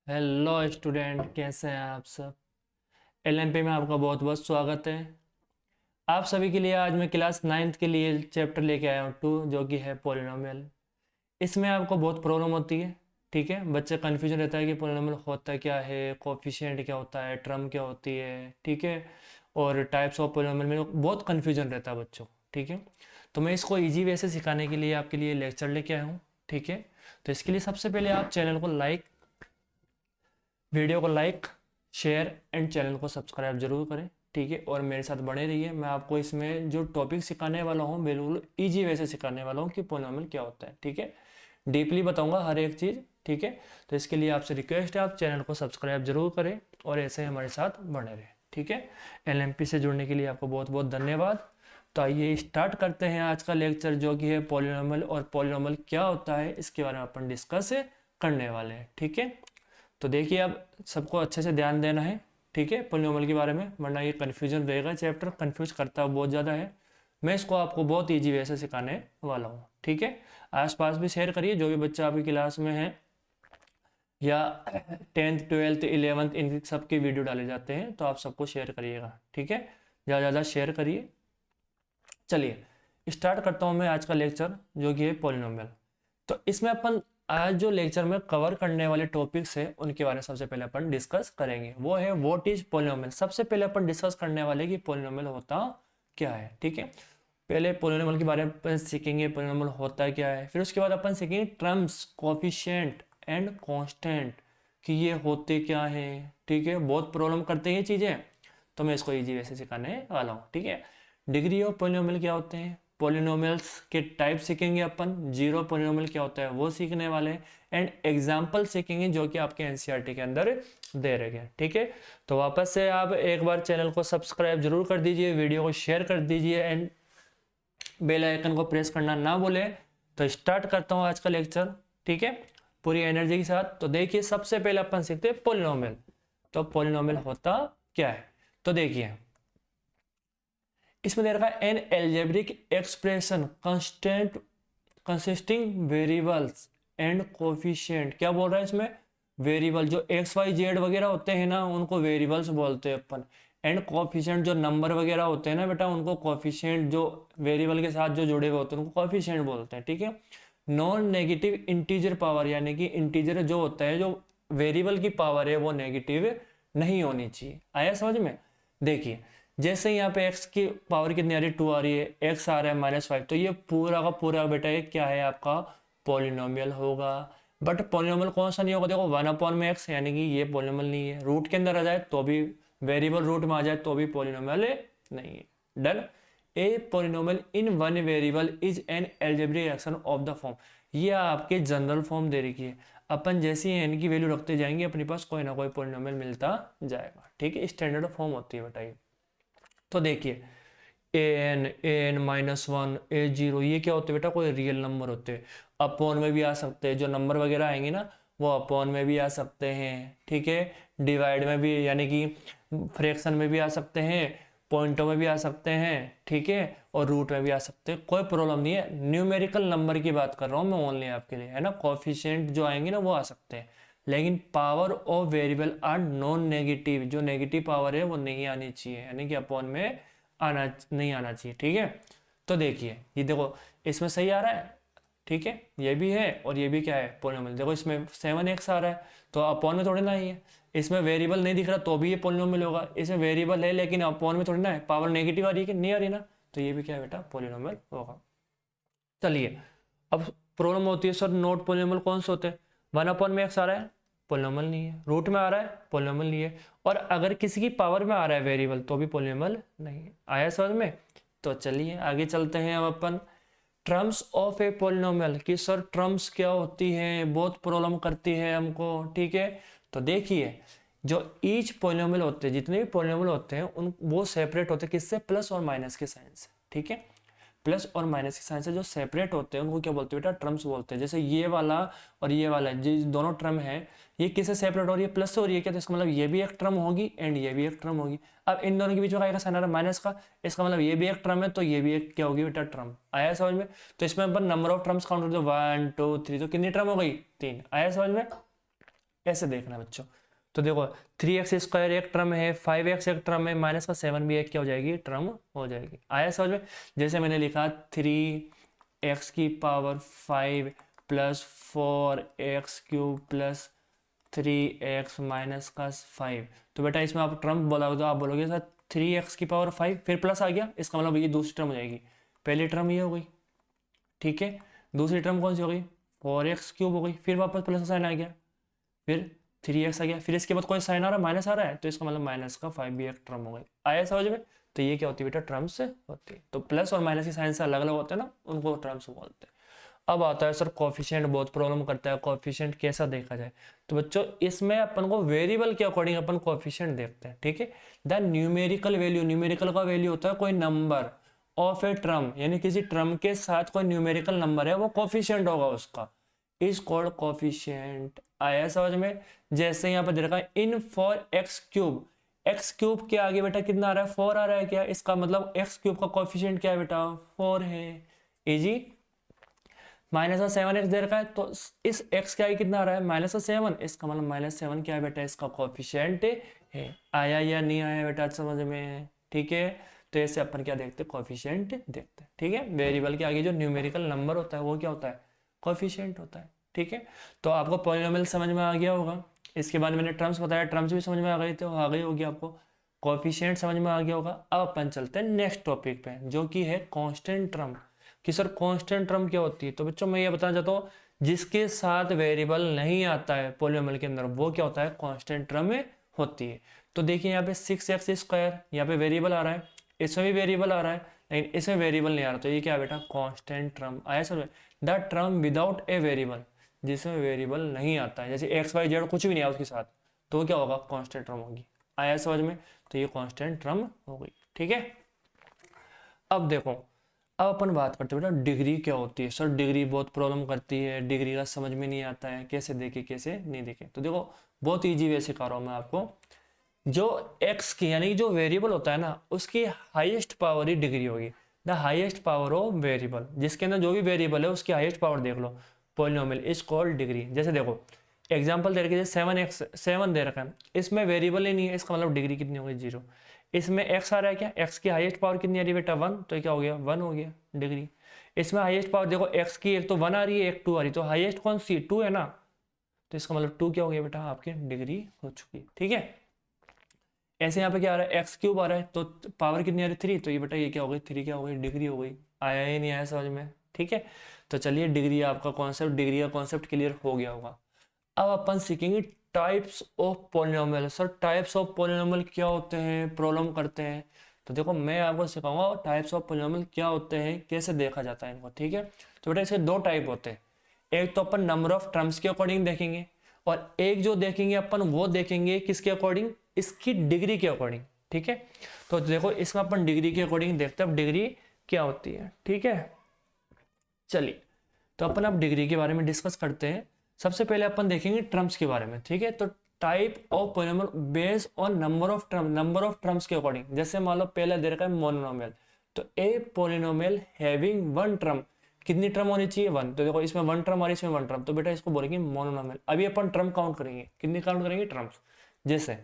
Hello student, कैसे हैं आप सब। एलएमपी में आपका बहुत बहुत स्वागत है। आप सभी के लिए आज मैं क्लास नाइन्थ के लिए चैप्टर लेके आया हूँ 2, जो कि है पोलिनोमियल। इसमें आपको बहुत प्रॉब्लम होती है। ठीक है, बच्चे कन्फ्यूजन रहता है कि पोलिनोमियल होता क्या है, कोफिशिएंट क्या होता है, टर्म क्या होती है। ठीक है, और टाइप्स ऑफ पोलिनोमियल में बहुत कन्फ्यूजन रहता है बच्चों को। ठीक है, तो मैं इसको ईजी वे से सिखाने के लिए आपके लिए लेक्चर लेके आया हूँ। ठीक है, तो इसके लिए सबसे पहले आप वीडियो को लाइक, शेयर एंड चैनल को सब्सक्राइब जरूर करें। ठीक है, और मेरे साथ बने रहिए। मैं आपको इसमें जो टॉपिक सिखाने वाला हूँ बिल्कुल इजी वे से सिखाने वाला हूँ कि पोलिनोमियल क्या होता है। ठीक है, डीपली बताऊंगा हर एक चीज़। ठीक है, तो इसके लिए आपसे रिक्वेस्ट है आप चैनल को सब्सक्राइब जरूर करें और ऐसे हमारे साथ बने रहें। ठीक है, एलएमपी से जुड़ने के लिए आपको बहुत बहुत धन्यवाद। तो आइए स्टार्ट करते हैं आज का लेक्चर, जो कि है पोलिनोमियल। और पोलिनोमियल क्या होता है इसके बारे में अपन डिस्कस करने वाले हैं। ठीक है, तो देखिए अब सबको अच्छे से ध्यान देना है। ठीक है, पोलिनोमियल के बारे में, वरना ये कन्फ्यूजन रहेगा। चैप्टर कन्फ्यूज करता बहुत ज़्यादा है। मैं इसको आपको बहुत ईजी वे से सिखाने वाला हूँ। ठीक है, आसपास भी शेयर करिए, जो भी बच्चा आपकी क्लास में है या 10th 12th 11th इन सब के वीडियो डाले जाते हैं, तो आप सबको शेयर करिएगा। ठीक है, ज़्यादा ज़्यादा शेयर करिए। चलिए स्टार्ट करता हूँ मैं आज का लेक्चर, जो कि है पोलिनोमियल। तो इसमें अपन आज जो लेक्चर में कवर करने वाले टॉपिक्स हैं उनके बारे में सबसे पहले अपन डिस्कस करेंगे। वो है व्हाट इज पोलिनोमियल। सबसे पहले अपन डिस्कस करने वाले कि पोलिनोमियल होता क्या है। ठीक है, पहले पोलिनोमियल के बारे में अपन सीखेंगे, पोलिनोमियल होता क्या है। फिर उसके बाद अपन सीखेंगे टर्म्स, कोफिशिएंट एंड कांस्टेंट, कि ये होते क्या है। ठीक है, बहुत प्रॉब्लम करते हैं ये चीज़ें, तो मैं इसको इजी वैसे सिखाने वाला हूँ। ठीक है, डिग्री ऑफ पोलिनोमियल क्या होते हैं, पोलिनोमियल्स के टाइप सीखेंगे अपन, जीरो पोलिनोमियल क्या होता है वो सीखने वाले हैं, एंड एग्जाम्पल सीखेंगे जो कि आपके एनसीईआरटी के अंदर दे रखे हैं। ठीक है, तो वापस से आप एक बार चैनल को सब्सक्राइब जरूर कर दीजिए, वीडियो को शेयर कर दीजिए एंड बेल आइकन को प्रेस करना ना भूले। तो स्टार्ट करता हूँ आज का लेक्चर। ठीक है, पूरी एनर्जी के साथ। तो देखिए सबसे पहले अपन सीखते हैं पोलिनोमियल। तो पोलिनोमियल होता क्या है, तो देखिए इसमें दे रखा है an algebraic expression constant consisting variables and coefficient. क्या बोल रहा है इसमें, वेरिएबल जो एक्स वाई जेड वगैरह होते हैं ना, उनको वेरिएबल्स बोलते हैं अपन। एंड कोफिशिएंट जो नंबर वगैरह होते हैं ना बेटा, उनको कोफिशिएंट जो वेरिएबल के साथ जो जुड़े हुए होते हैं उनको कोफिशिएंट बोलते हैं। ठीक है, नॉन नेगेटिव इंटीजर पावर, यानी कि इंटीजर जो होता है, जो वेरिएबल की पावर है वो नेगेटिव नहीं होनी चाहिए। आया समझ में। देखिए जैसे यहाँ पे x की पावर कितनी आ रही है, 2 आ रही है, x आ रहा है -5, तो ये पूरा का पूरा बेटा ये क्या है आपका पोलिनोमियल होगा। बट पोलिनोमियल कौन सा नहीं होगा, देखो 1/x, यानी कि ये पोलिनोमियल नहीं है। रूट के अंदर आ जाए तो भी, वेरिएबल रूट में आ जाए तो भी पोलिनोमियल नहीं है। Done. A polynomial in one variable is an algebraic action of the form. ये आपके जनरल फॉर्म दे रखी है। अपन जैसे ही n की वैल्यू रखते जाएंगे अपने पास कोई ना कोई पोलिनोमियल मिलता जाएगा। ठीक है, स्टैंडर्ड फॉर्म होती है बेटा ये। तो देखिए an -1 a0 ये क्या होते हैं बेटा, कोई रियल नंबर होते हैं। अपॉन में भी आ सकते हैं, जो नंबर वगैरह आएंगे ना वो अपॉन में भी आ सकते हैं। ठीक है, डिवाइड में भी, यानी कि फ्रैक्शन में भी आ सकते हैं, पॉइंटों में भी आ सकते हैं। ठीक है, और रूट में भी आ सकते हैं, कोई प्रॉब्लम नहीं है। न्यूमेरिकल नंबर की बात कर रहा हूँ मैं ओनली आपके लिए, है ना। कोफिशिएंट जो आएंगे ना वो आ सकते हैं, लेकिन power of variable are non negative, जो नेगेटिव पावर है वो नहीं आनी चाहिए, यानी कि अपॉन में आना नहीं आना चाहिए। ठीक है, तो देखिए ये देखो इसमें सही आ रहा है। ठीक है, ये भी है और ये भी क्या है पोलिनोमियल। देखो इसमें 7x आ रहा है तो अपॉन में थोड़ी ना ही है। इसमें वेरिएबल नहीं दिख रहा तो भी ये पोलिनोमियल होगा। इसमें वेरिएबल है लेकिन अपॉन में थोड़ी ना है, पावर नेगेटिव आ रही है कि नहीं आ रही ना, तो ये भी क्या है बेटा पोलिनोमियल होगा। चलिए अब प्रॉब्लम होती है सर नोट पोलिनोमियल कौन से होते हैं। 1/x आ रहा है, पोलिनोमियल नहीं है। रूट में आ रहा है, पोलिनोमियल नहीं है। और अगर किसी की पावर में आ रहा है वेरिएबल तो भी पोलिनोमियल नहीं है। आया समझ में। तो चलिए आगे चलते हैं अब अपन टर्म्स ऑफ ए पोलिनोमियल, कि सर टर्म्स क्या होती हैं, बहुत प्रॉब्लम करती है हमको। ठीक है, तो देखिए जो ईच पोलिनोमियल होते हैं, जितने भी पोलिनोमियल होते हैं उन वो सेपरेट होते हैं किससे, प्लस और माइनस के साइन से। ठीक है, प्लस और माइनस के साइन से जो सेपरेट होते हैं उनको क्या बोलते हैं बेटा, टर्म्स बोलते हैं। जैसे ये वाला और ये वाला जो दोनों टर्म है, ये किससे सेपरेट हो रही है, प्लस से हो रही है क्या, तो इसका मतलब ये भी एक टर्म होगी एंड ये भी एक टर्म होगी। अब इन दोनों के बीच में आएगा साइन आ रहा है माइनस का, इसका मतलब ये भी एक टर्म है तो ये भी एक क्या होगी बेटा टर्म। आया समझ में। तो इसमें अपन नंबर ऑफ टर्म्स काउंट करते 1 2 3, तो कितनी टर्म हो गई, 3। आया समझ में। ऐसे देखना बच्चों। तो देखो 3x² एक टर्म है, 5x एक टर्म है, माइनस का 7 भी एक क्या हो जाएगी, टर्म हो जाएगी। आया समझ में? जैसे मैंने लिखा 3x⁵ plus 4x³ plus 3x minus का 5। तो बेटा इसमें आप टर्म बोलोगे तो आप बोलोगे सर 3x⁵ फिर प्लस आ गया, इसका मतलब ये दूसरी टर्म हो जाएगी। पहली टर्म ये हो गई, ठीक है। दूसरी टर्म कौन सी हो गई, 4x³ हो गई, फिर वापस प्लस का साइन आ गया, फिर 3x आ गया, फिर इसके बाद कोई साइन आ रहा है, माइनस आ रहा है, तो इसका मतलब माइनस का 5 भी एक टर्म हो गई। आया समझ में? तो ये क्या होती है बेटा, टर्म्स होती है। तो प्लस और माइनस के साइन से अलग अलग होते हैं ना, उनको टर्म्स बोलते हैं। अब आता है सर कोफिशिएंट, बहुत प्रॉब्लम करता है कोफिशिएंट कैसा देखा जाए। तो बच्चों इसमें अपन को वेरिएबल के अकॉर्डिंग अपन कोफिशिएंट देखते हैं, ठीक है। द न्यूमेरिकल वैल्यू, न्यूमेरिकल का वैल्यू होता है कोई नंबर ऑफ ए ट्रम, यानी किसी ट्रम के साथ कोई न्यूमेरिकल नंबर है, वो कोफिशिएंट होगा उसका, इज कॉल्ड कोफिशिएंट। आया समझ में? जैसे यहाँ पर दे रखा है इन फॉर x³ x³ के आगे बेटा कितना आ रहा है, 4 आ रहा है क्या, इसका मतलब x³ का कोफिशिएंट क्या है बेटा, 4 है। इजी। माइनस का 7x दे रखा है, तो इस x के आगे कितना आ रहा है, माइनस का 7, इसका मतलब -7 क्या है बेटा, इसका कोफिशिएंट है। आया या नहीं आया बेटा समझ में? ठीक है। तो ऐसे अपन क्या देखते हैं, कोफिशिएंट देखते हैं, ठीक है। वेरिएबल के आगे जो न्यूमेरिकल नंबर होता है वो क्या होता है, कोफिशिएंट होता है, ठीक है। तो आपको पॉलिनोमियल समझ में आ गया होगा। इसके बाद मैंने टर्म्स बताया, टर्म्स भी समझ में आ गई, तो आ गई होगी आपको। कोफिशिएंट समझ में आ गया होगा। अब अपन चलते हैं नेक्स्ट टॉपिक पे, जो कि है कांस्टेंट टर्म। कि सर कांस्टेंट टर्म क्या होती है? तो बच्चों मैं ये बताना चाहता हूँ, जिसके साथ वेरिएबल नहीं आता है पॉलिनोमियल के अंदर, वो क्या होता है, कांस्टेंट टर्म में होती है। तो देखिए यहाँ पे 6x², यहाँ पे वेरिएबल आ रहा है, इसमें भी वेरिएबल आ रहा है, लेकिन इसमें वेरिएबल नहीं आ रहा, तो ये क्या है बेटा, कांस्टेंट टर्म। आया sir? The term without a variable, जिसमें वेरिएबल नहीं आता है, जैसे x y z कुछ भी नहीं है उसके साथ, तो क्या होगा, कांस्टेंट टर्म होगी। आया समझ में? तो ये कांस्टेंट टर्म हो गई, ठीक है। अब देखो, अब अपन बात करते हैं बेटा डिग्री क्या होती है। सर डिग्री बहुत प्रॉब्लम करती है, डिग्री का समझ में नहीं आता है, कैसे देखे कैसे नहीं देखे। तो देखो बहुत ईजी वे सिखा रहा हूँ मैं आपको। जो x की यानी कि जो वेरिएबल होता है ना, उसकी हाईएस्ट पावर ही डिग्री होगी। The highest power of variable, जिसके अंदर जो भी वेरिएबल है उसकी हाईएस्ट पावर देख लो, पॉलिनोमियल इज कॉल्ड डिग्री। जैसे देखो एग्जांपल दे रखे 7 दे रखा है, इसमें वेरिएबल ही नहीं है, इसका मतलब डिग्री कितनी होगी, 0। इसमें x आ रहा है क्या, x की हाईएस्ट पावर कितनी आ रही है बेटा, 1, तो क्या हो गया, 1 हो गया डिग्री। इसमें हाईएस्ट पावर देखो x की एक तो 1 आ रही है, एक 2 आ रही है, तो हाईएस्ट कौन सी, 2 है ना, तो इसका मतलब 2 क्या हो गया बेटा, आपकी डिग्री हो चुकी है, ठीक है। ऐसे यहाँ पे क्या आ रहा है, x³ आ रहा है, तो पावर कितनी आ रही है, 3, तो ये बेटा ये क्या हो गई, 3 क्या हो गई, डिग्री हो गई। आया ही नहीं आया समझ में? ठीक है। तो चलिए डिग्री आपका कॉन्सेप्ट, डिग्री का कॉन्सेप्ट क्लियर हो गया होगा। अब अपन सीखेंगे types of polynomial. Sir types of polynomial क्या होते हैं, प्रॉब्लम करते हैं। तो देखो मैं आपको सिखाऊंगा टाइप्स ऑफ पॉलिनोमियल क्या होते हैं, कैसे देखा जाता है इनको, ठीक है। तो बेटा इसके दो टाइप होते हैं, एक तो अपन नंबर ऑफ टर्म्स के अकॉर्डिंग देखेंगे, और एक जो देखेंगे अपन वो देखेंगे किसके अकॉर्डिंग, इसकी डिग्री के अकॉर्डिंग, ठीक है। तो देखो इसमें अपन डिग्री के अकॉर्डिंग देखते हैं अब डिग्री क्या होती है, ठीक है। चलिए तो अपन अब डिग्री के बारे में डिस्कस करते हैं। सबसे पहले अपन देखेंगे टर्म्स के बारे में, ठीक है। तो type of polynomial based on number of term, number of terms के अकॉर्डिंग। जैसे मान लो पहला दे रखा है मोनोनोमियल, तो a polynomial having one term, कितनी टर्म होनी चाहिए, 1। तो देखो इसमें 1 टर्म और इसमें 1 टर्म, तो बेटा इसको बोलेंगे मोनोनोमियल। अभी अपन टर्म काउंट करेंगे, कितनी काउंट करेंगे, टर्म्स। जैसे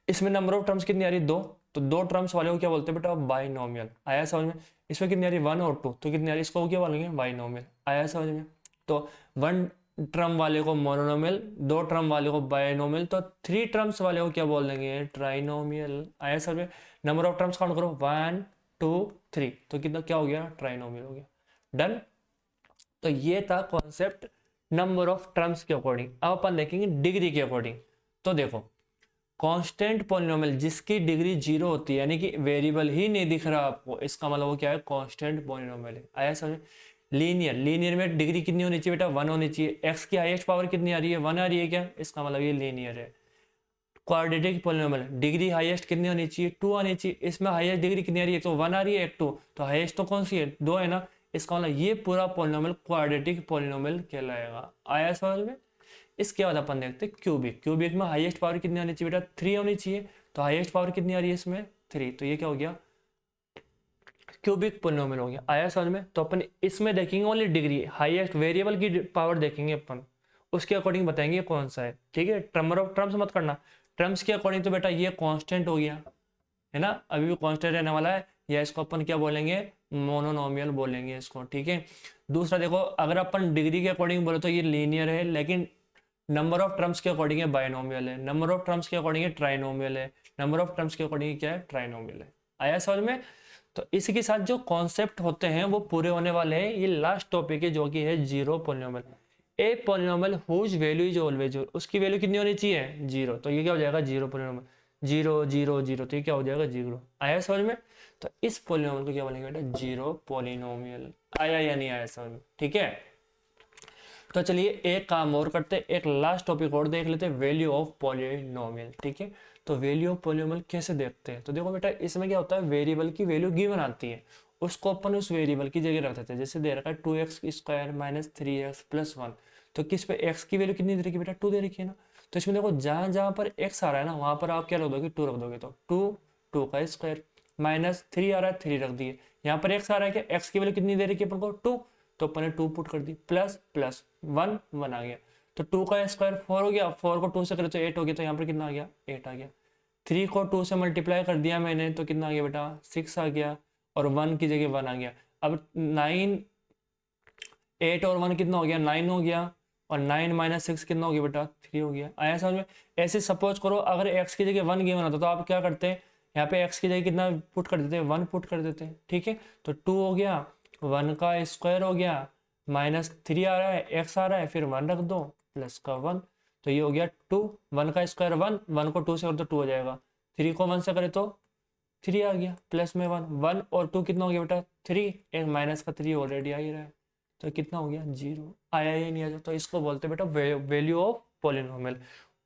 इसमें नंबर ऑफ टर्म्स कितनी आ रही है, 2, तो 2 टर्म्स वाले को क्या बोलते हैं बेटा, बाइनोमियल। आया समझ में? इसमें कितनी आ रही है, 1 और 2, तो कितनी आ रही है, इसको क्या बोलेंगे, बाइनोमियल। आया समझ में? तो 1 टर्म वाले को मोनोनोमियल, 2 टर्म वाले को बाइनोमियल, तो 3 टर्म्स वाले को क्या बोल देंगे, ट्राइनोमियल। आया समझ में? नंबर ऑफ टर्म्स काउंट करो, 1 2 3, तो कितना क्या हो गया, ट्राइनोमियल हो गया। डन। तो ये था कॉन्सेप्ट नंबर ऑफ टर्म्स के अकॉर्डिंग। अब अपन देखेंगे डिग्री के अकॉर्डिंग। तो देखो कांस्टेंट पॉलिनोमियल जिसकी डिग्री 0 होती है, यानी कि वेरिएबल ही नहीं दिख रहा आपको, इसका मतलब वो क्या है, कांस्टेंट पॉलिनोमियल है। आया समझ? लीनियर, लीनियर में डिग्री कितनी होनी चाहिए बेटा, 1 होनी चाहिए। x की हाईएस्ट पावर कितनी आ रही है, 1 आ रही है क्या, इसका मतलब ये लीनियर है। क्वाड्रेटिक पॉलिनोमियल डिग्री हाईएस्ट कितनी होनी चाहिए, 2 आनी चाहिए। इसमें हाईएस्ट डिग्री कितनी आ रही है, तो 1 आ रही है, एक 2, तो हाईएस्ट तो कौन सी है, 2 है ना, इसका मतलब ये पूरा पॉलिनोमियल क्वाड्रेटिक पॉलिनोमियल कहलाएगा। आया समझ में? इसके बाद अपन देखते हैं क्यूबिक। क्यूबिक में हाईएस्ट पावर कितनी आनी चाहिए बेटा, 3 होनी चाहिए, तो हाईएस्ट पावर कितनी आ रही है इसमें, 3, तो ये क्या हो गया, क्यूबिक पॉलिनोमियल हो गया। आया समझ में? तो अपन इसमें देखेंगे ओनली डिग्री, हाईएस्ट वेरिएबल की पावर देखेंगे अपन, उसके अकॉर्डिंग बताएंगे कौन सा है, ठीक है। नंबर ऑफ टर्म्स मत करना, टर्म्स के अकॉर्डिंग तो बेटा ये कांस्टेंट हो गया, है ना, अभी भी कांस्टेंट रहने वाला है, या इसको अपन क्या बोलेंगे, मोनोनोमियल बोलेंगे इसको, ठीक है। दूसरा देखो, अगर अपन डिग्री के अकॉर्डिंग बोले तो ये लीनियर है, लेकिन नंबर ऑफ टर्म्स के अकॉर्डिंग है बाइनोमियल है, नंबर ऑफ टर्म्स के अकॉर्डिंग है ट्राइनोमियल है, नंबर ऑफ टर्म्स के अकॉर्डिंग क्या है, ट्राइनोमियल है। आया समझ में। तो इसी के साथ जो कॉन्सेप्ट होते हैं वो पूरे होने वाले हैं। ये लास्ट टॉपिक है जो कि है zero polynomial. A polynomial whose value is always zero, उसकी वैल्यू कितनी होनी चाहिए, जीरो, तो ये क्या हो जाएगा, zero polynomial, zero zero zero, तो ये क्या हो जाएगा, जीरो। आया समझ में। तो इस पॉलिनोमियल को क्या बोलेंगे बेटा, जीरो पॉलिनोमियल। आया या नहीं आया समझ में, ठीक है। तो चलिए एक काम और करते हैं, एक लास्ट टॉपिक और देख लेते हैं, वैल्यू ऑफ पॉलिनोमियल, ठीक है। तो वैल्यू ऑफ पॉलिनोमियल कैसे देखते हैं, तो देखो बेटा इसमें क्या होता है, वेरिएबल की वैल्यू गिवन आती है, उसको अपन उस वेरिएबल की जगह रख देते हैं। जैसे दे रखा है 2x² माइनस 3x प्लस 1, तो किस पे x की वैल्यू कितनी दे रखी है बेटा, 2 दे रखी है ना। तो इसमें देखो जहां जहां पर x आ रहा है ना, वहां पर आप क्या रख दोगे, 2 रख दोगे, तो 2 का स्क्वायर, माइनस 3 आ रहा है, 3 रख दिए। यहाँ पर x आ रहा है, क्या x की वैल्यू कितनी दे रखी है अपन को, 2, तो अपन ने 2 पुट कर दी, प्लस प्लस 1 1 आ गया, तो 2 का स्क्वायर 4 हो गया, 4 को 2 से करे तो 8 हो गया, तो यहाँ पर कितना आ गया, 8 आ गया। 3 को 2 से मल्टीप्लाई कर दिया मैंने, तो कितना आ गया बेटा, 6 आ गया, और 1 की जगह 1 आ गया। अब 9, 8 और 1 कितना हो गया, 9 हो गया, और 9 माइनस 6 कितना हो गया बेटा, 3 हो गया। आया समझ में। ऐसे सपोज करो अगर x की जगह 1 गिवन होता तो आप क्या करते हैं, यहाँ पे x की जगह कितना पुट कर देते हैं, 1 पुट कर देते हैं, ठीक है। तो 2 हो गया, 1 का स्क्वायर हो गया, माइनस 3 आ रहा है, x आ रहा है, फिर 1 रख दो, प्लस का 1, तो ये हो गया 2, 1 का स्क्वायर 1, 1 को 2 से कर तो 2 हो जाएगा, 3 को 1 से करे तो 3 आ गया, प्लस में 1, 1 और 2 कितना हो गया बेटा, 3, एक माइनस का 3 ऑलरेडी आ ही रहा है, तो कितना हो गया, 0। आया या नहीं आया, तो इसको बोलते हैं बेटा वैल्यू ऑफ पॉलिनोमियल।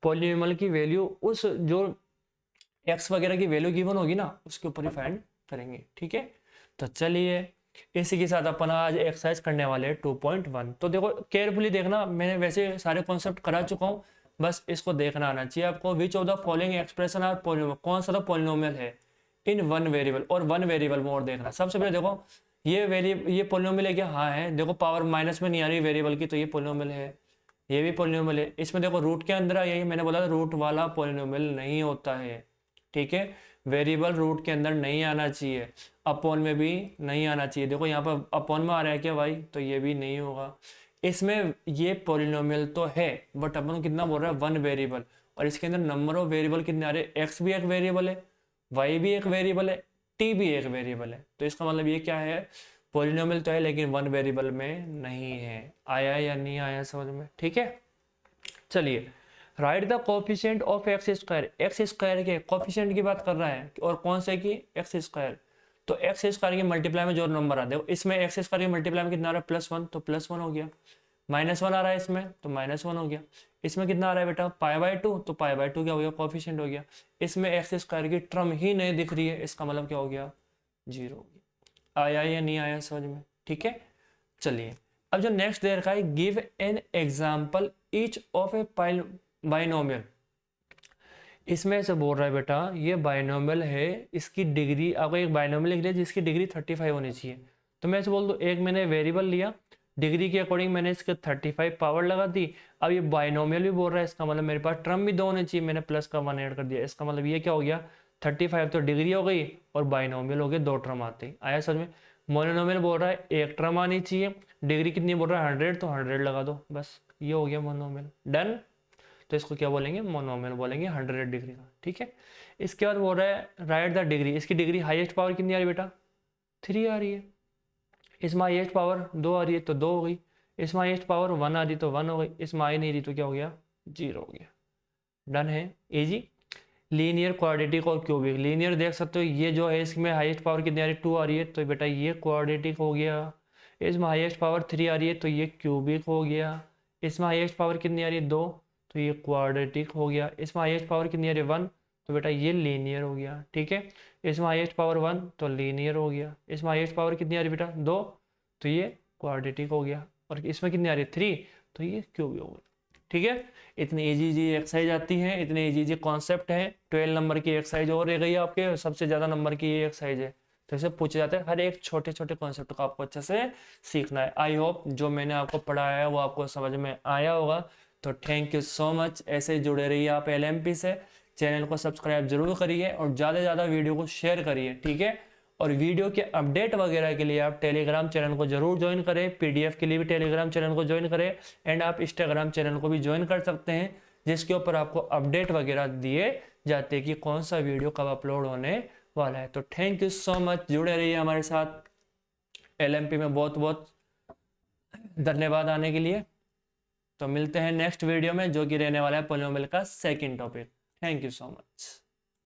पॉलिनोमियल की वैल्यू उस जो x वगैरह की वैल्यू गिवन होगी ना, उसके ऊपर ही फाइंड करेंगे, ठीक है। तो चलिए इसी के साथ अपन आज एक्सरसाइज करने वाले हैं 2.1। तो देखो केयरफुली देखना, मैंने वैसे सारे कॉन्सेप्ट करा चुका हूँ, बस इसको देखना आना चाहिए आपको। Which of the following expression are polynomial, कौन सा पॉलिनोमियल है इन वन वेरिएबल, और वन वेरिएबल में और देखना। सबसे पहले देखो ये पॉलिनोमियल है क्या, हाँ है, देखो पावर माइनस में नहीं आ रही वेरिएबल की, तो ये पॉलिनोमियल है, ये भी पॉलिनोमियल है। इसमें देखो रूट के अंदर यही मैंने बोला था, रूट वाला पॉलिनोमियल नहीं होता है, ठीक है। वेरिएबल रूट के अंदर नहीं आना चाहिए, अपॉन में भी नहीं आना चाहिए। देखो यहाँ पर अपॉन में आ रहा है क्या भाई, तो ये भी नहीं होगा। इसमें ये पॉलिनोमियल तो है, बट अपन कितना बोल रहा है, वन वेरिएबल, और इसके अंदर नंबर ऑफ वेरिएबल कितने आ रहे हैं, एक्स भी एक वेरिएबल है, वाई भी एक वेरिएबल है, टी भी एक वेरिएबल है। तो इसका मतलब ये क्या है, पॉलिनोमियल तो है लेकिन वन वेरिएबल में नहीं है। आया या नहीं आया समझ में, ठीक है। चलिए right the coefficient of x square, x square के कोफिशिएंट की बात कर रहा है, और कौन से की, एक्स स्क्वायर। तो एक्स स्क्वायर के मल्टीप्लाई में जो नंबर आ देखो, इसमें एक्स स्क्वायर के मल्टीप्लाई में कितना आ रहा है, +1, तो +1 हो गया। -1 आ रहा है इसमें, तो -1 हो गया। इसमें कितना आ रहा है बेटा, π/2, तो π/2 क्या हो गया, कोफिशिएंट हो गया। इसमें एक्स स्क्वायर की टर्म ही नहीं दिख रही है, इसका मतलब क्या हो गया, 0 हो गया। आया या नहीं आया समझ में, ठीक है। चलिए अब जो नेक्स्ट दे रखा है, give an example each of A binomial. इसमें से बोल रहा है बेटा ये बाइनोमियल है, इसकी डिग्री आपको एक बाइनोमियल लिख लिया जिसकी डिग्री 35 होनी चाहिए। तो मैं ऐसे बोल दूँ, एक मैंने वेरिएबल लिया, डिग्री के अकॉर्डिंग मैंने इसके 35 पावर लगा दी। अब ये बाइनोमियल भी बोल रहा है, इसका मतलब मेरे पास टर्म भी 2 होने चाहिए, मैंने प्लस का 1 ऐड कर दिया। इसका मतलब ये क्या हो गया, 35 तो डिग्री हो गई, और बाइनोमियल हो गए 2 टर्म आते हैं। आया समझ में। मोनोनोमियल बोल रहा है एक टर्म आनी चाहिए, डिग्री कितनी बोल रहा है 100, तो 100 लगा दो, बस ये हो गया मोनोमियल, डन। तो इसको क्या बोलेंगे, मोनोमियल बोलेंगे 100 डिग्री का, ठीक है। इसके बाद बोल रहा है राइट द डिग्री, इसकी डिग्री हाईएस्ट पावर कितनी आ रही है बेटा, 3 आ रही है। इसमें हाईएस्ट पावर 2 आ रही है, तो 2 हो गई। इसमें हाईएस्ट पावर 1 आ रही तो 1 हो गई। इसमें आई नहीं रही तो क्या हो गया, 0 हो गया। डन है, इजी। लीनियर क्वाड्रेटिक और क्यूबिक, लीनियर देख सकते हो, ये जो है इसमें हाईएस्ट पावर कितनी आ रही है, 2 आ रही है, तो बेटा ये क्वाड्रेटिक हो गया। इसमें हाईएस्ट पावर 3 आ रही है, तो ये क्यूबिक हो गया। इसमें हाईएस्ट पावर कितनी आ रही है, 2, तो ये क्वाड्रेटिक हो गया। इसमें हाईएस्ट पावर कितनी आ रही है, 1, तो बेटा ये लीनियर हो गया, ठीक है। इसमें हाईएस्ट पावर 1, तो लीनियर हो गया। इसमें हाईएस्ट पावर कितनी आ रही है बेटा, 2, तो ये क्वाड्रेटिक हो गया। और इसमें कितनी आ रही है, 3, तो ये क्यूबिक हो गया, ठीक है। इतनी इजी इजी एक्सरसाइज आती है, इतने इजी इजी कॉन्सेप्ट है। 12 नंबर की एक्सरसाइज और रह गई आपके, सबसे ज़्यादा नंबर की ये एक्सरसाइज है। तो इसे पूछे जाते हैं, हर एक छोटे छोटे कॉन्सेप्ट को आपको अच्छे से सीखना है। आई होप जो मैंने आपको पढ़ाया है वो आपको समझ में आया होगा। तो थैंक यू सो मच, ऐसे जुड़े रहिए आप LMP से। चैनल को सब्सक्राइब जरूर करिए और ज़्यादा से ज़्यादा वीडियो को शेयर करिए, ठीक है। और वीडियो के अपडेट वगैरह के लिए आप टेलीग्राम चैनल को जरूर ज्वाइन करें, PDF के लिए भी टेलीग्राम चैनल को ज्वाइन करें, एंड आप इंस्टाग्राम चैनल को भी ज्वाइन कर सकते हैं, जिसके ऊपर आपको अपडेट वगैरह दिए जाते हैं कि कौन सा वीडियो कब अपलोड होने वाला है। तो थैंक यू सो मच, जुड़े रहिए हमारे साथ। LMP में बहुत बहुत धन्यवाद आने के लिए। तो मिलते हैं नेक्स्ट वीडियो में, जो कि रहने वाला है पॉलिनोमियल का second topic. Thank you so much.